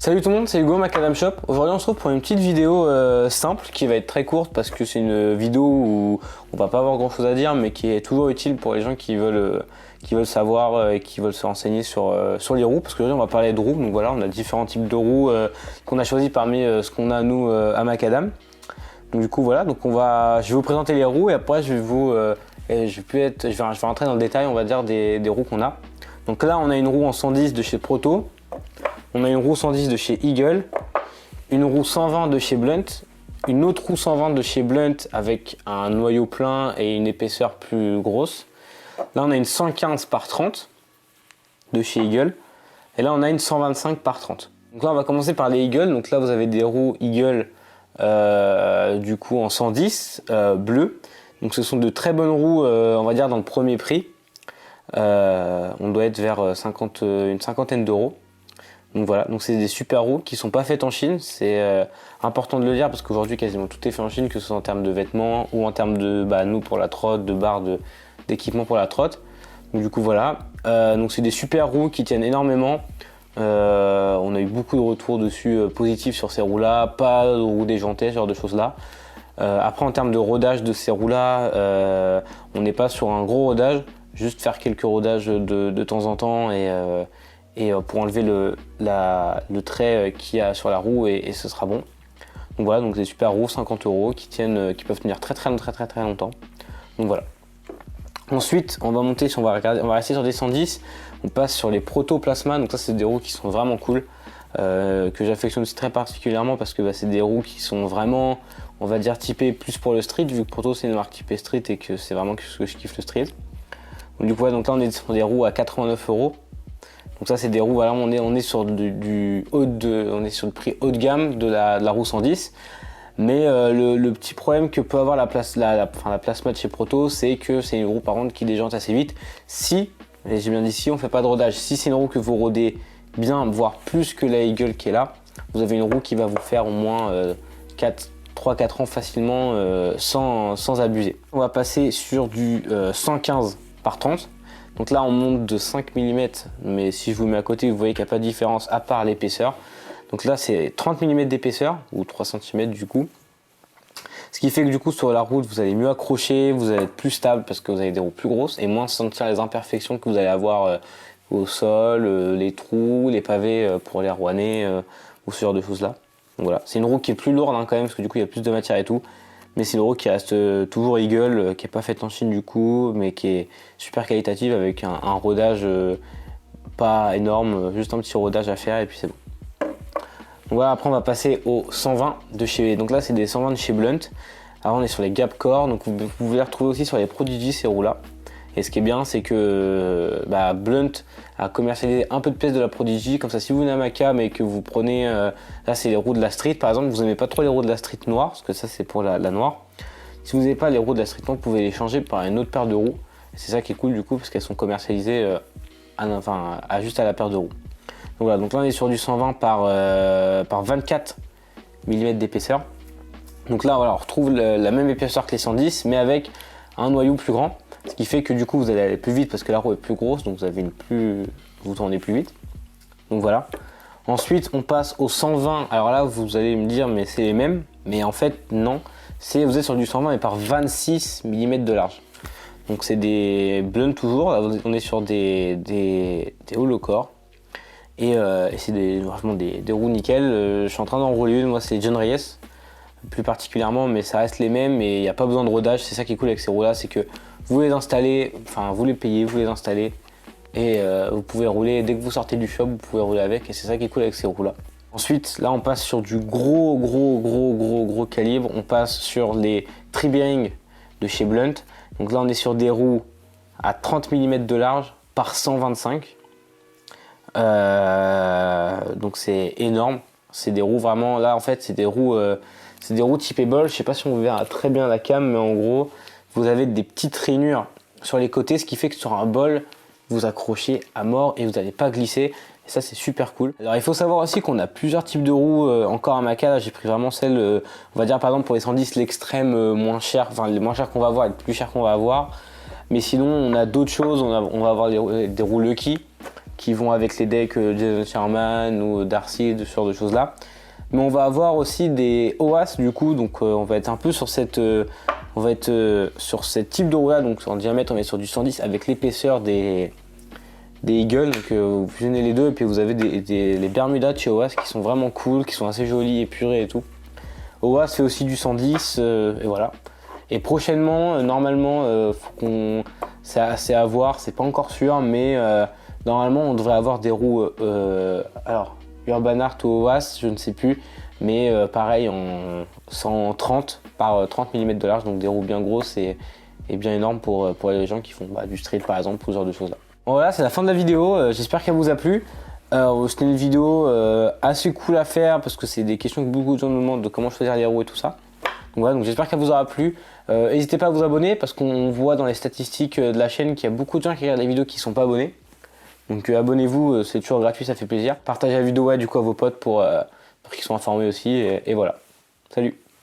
Salut tout le monde, c'est Hugo, Macadam Shop. Aujourd'hui on se retrouve pour une petite vidéo simple qui va être très courte parce que c'est une vidéo où on va pas avoir grand chose à dire mais qui est toujours utile pour les gens qui veulent savoir et qui veulent se renseigner sur les roues, parce qu'aujourd'hui on va parler de roues. Donc voilà, on a différents types de roues qu'on a choisi parmi ce qu'on a nous à Macadam. Donc du coup voilà, donc je vais vous présenter les roues et après je vais rentrer dans le détail, on va dire, des roues qu'on a. Donc là on a une roue en 110 de chez Proto. On a une roue 110 de chez Eagle, une roue 120 de chez Blunt, une autre roue 120 de chez Blunt avec un noyau plein et une épaisseur plus grosse. Là on a une 115 par 30 de chez Eagle et là on a une 125 par 30. Donc là on va commencer par les Eagle. Donc là vous avez des roues Eagle du coup en 110 bleu. Donc ce sont de très bonnes roues, on va dire dans le premier prix. On doit être vers une cinquantaine d'euros. Donc voilà, donc c'est des super roues qui sont pas faites en Chine, c'est important de le dire parce qu'aujourd'hui quasiment tout est fait en Chine, que ce soit en termes de vêtements ou en termes de nous pour la trotte, de barres d'équipement pour la trotte. Donc du coup voilà, donc c'est des super roues qui tiennent énormément. On a eu beaucoup de retours dessus positifs sur ces roues là, pas de roues déjantées, ce genre de choses là. Après en termes de rodage de ces roues là, on n'est pas sur un gros rodage, juste faire quelques rodages de temps en temps et pour enlever le trait qu'il y a sur la roue et ce sera bon. Donc voilà, donc des super roues 50 € qui peuvent tenir très longtemps. Donc voilà. Ensuite on va monter, on va rester sur des 110, on passe sur les Proto Plasma. Donc ça c'est des roues qui sont vraiment cool, que j'affectionne aussi très particulièrement parce que c'est des roues qui sont vraiment, on va dire, typées plus pour le street, vu que Proto c'est une marque typée street et que c'est vraiment ce que je kiffe, le street. Donc du coup donc là on est sur des roues à 89 €. Donc ça c'est des roues, voilà, on est sur on est sur le prix haut de gamme de la roue 110. Mais le petit problème que peut avoir la Plasma de chez Proto, c'est que c'est une roue par contre qui déjante assez vite. Si, et j'ai bien dit si, on fait pas de rodage. Si c'est une roue que vous rodez bien, voire plus que la Eagle qui est là, vous avez une roue qui va vous faire au moins 3-4 ans facilement sans abuser. On va passer sur du 115 par 30. Donc là on monte de 5 mm, mais si je vous mets à côté vous voyez qu'il n'y a pas de différence à part l'épaisseur. Donc là c'est 30 mm d'épaisseur ou 3 cm du coup. Ce qui fait que du coup sur la route vous allez mieux accrocher, vous allez être plus stable parce que vous avez des roues plus grosses et moins sentir les imperfections que vous allez avoir au sol, les trous, les pavés pour les rouanner ou ce genre de choses là. Donc voilà, c'est une roue qui est plus lourde quand même parce que du coup il y a plus de matière et tout. Mais c'est une roue qui reste toujours Eagle, qui n'est pas faite en Chine du coup, mais qui est super qualitative avec un rodage pas énorme, juste un petit rodage à faire et puis c'est bon. Donc voilà, après on va passer aux 120 de chez, donc là c'est des 120 de chez Blunt. Alors on est sur les Gap Core, donc vous pouvez les retrouver aussi sur les Prodigy ces roues là. Et ce qui est bien c'est que Blunt a commercialisé un peu de pièces de la Prodigy, comme ça si vous venez à Macam et que vous prenez, là c'est les roues de la street par exemple, vous n'aimez pas trop les roues de la street noire, parce que ça c'est pour la noire. Si vous n'avez pas les roues de la street noire, vous pouvez les changer par une autre paire de roues. C'est ça qui est cool du coup, parce qu'elles sont commercialisées juste à la paire de roues. Donc voilà, donc là on est sur du 120 par 24 mm d'épaisseur. Donc là voilà, on retrouve la même épaisseur que les 110, mais avec un noyau plus grand. Ce qui fait que du coup vous allez aller plus vite parce que la roue est plus grosse, donc vous tournez plus vite. Donc voilà. Ensuite on passe au 120. Alors là vous allez me dire mais c'est les mêmes, mais en fait non. Vous êtes sur du 120 mais par 26 mm de large. Donc c'est des Blunt toujours. Là on est sur des holocore. Et c'est vraiment des roues nickel. Je suis en train d'enrouler une, moi c'est les John Reyes plus particulièrement, mais ça reste les mêmes et il n'y a pas besoin de rodage. C'est ça qui est cool avec ces roues là, c'est que vous les installez, vous les payez, vous les installez et vous pouvez rouler dès que vous sortez du shop, vous pouvez rouler avec et c'est ça qui est cool avec ces roues là. Ensuite là on passe sur du gros calibre, on passe sur les Tri-Bearing de chez Blunt. Donc là on est sur des roues à 30 mm de large par 125. Donc c'est énorme, c'est des roues vraiment, là en fait c'est des roues typées bol. Je sais pas si on verra très bien la cam, mais en gros vous avez des petites rainures sur les côtés, ce qui fait que sur un bol vous accrochez à mort et vous n'allez pas glisser, et ça c'est super cool. Alors il faut savoir aussi qu'on a plusieurs types de roues encore à Maca. Là j'ai pris vraiment celle, on va dire par exemple pour les 110 l'extrême moins cher, les moins chers qu'on va avoir et les plus chers qu'on va avoir. Mais sinon on a d'autres choses, on va avoir des roues Lucky qui vont avec les decks Jason Sherman ou Darcy, ce genre de choses là. Mais on va avoir aussi des OAS du coup, donc on va être un peu sur cette sur ce type de roue là, donc en diamètre on est sur du 110 avec l'épaisseur des Eagles, donc vous fusionnez les deux et puis vous avez les Bermudas de chez OAS qui sont vraiment cool, qui sont assez jolis, épurés et tout. OAS fait aussi du 110 et voilà. Et prochainement, normalement, c'est à voir, c'est pas encore sûr, mais normalement on devrait avoir des roues alors Urban Art ou OAS, je ne sais plus, mais pareil en 130 par 30 mm de large, donc des roues bien grosses et bien énormes pour les gens qui font du street par exemple, ou ce genre de choses là. Bon, voilà, c'est la fin de la vidéo, j'espère qu'elle vous a plu. C'était une vidéo assez cool à faire parce que c'est des questions que beaucoup de gens nous demandent de comment choisir les roues et tout ça. Donc voilà, donc j'espère qu'elle vous aura plu. N'hésitez pas à vous abonner parce qu'on voit dans les statistiques de la chaîne qu'il y a beaucoup de gens qui regardent les vidéos qui ne sont pas abonnés. Donc abonnez-vous, c'est toujours gratuit, ça fait plaisir. Partagez la vidéo du coup à vos potes pour qu'ils soient informés aussi. Et voilà. Salut!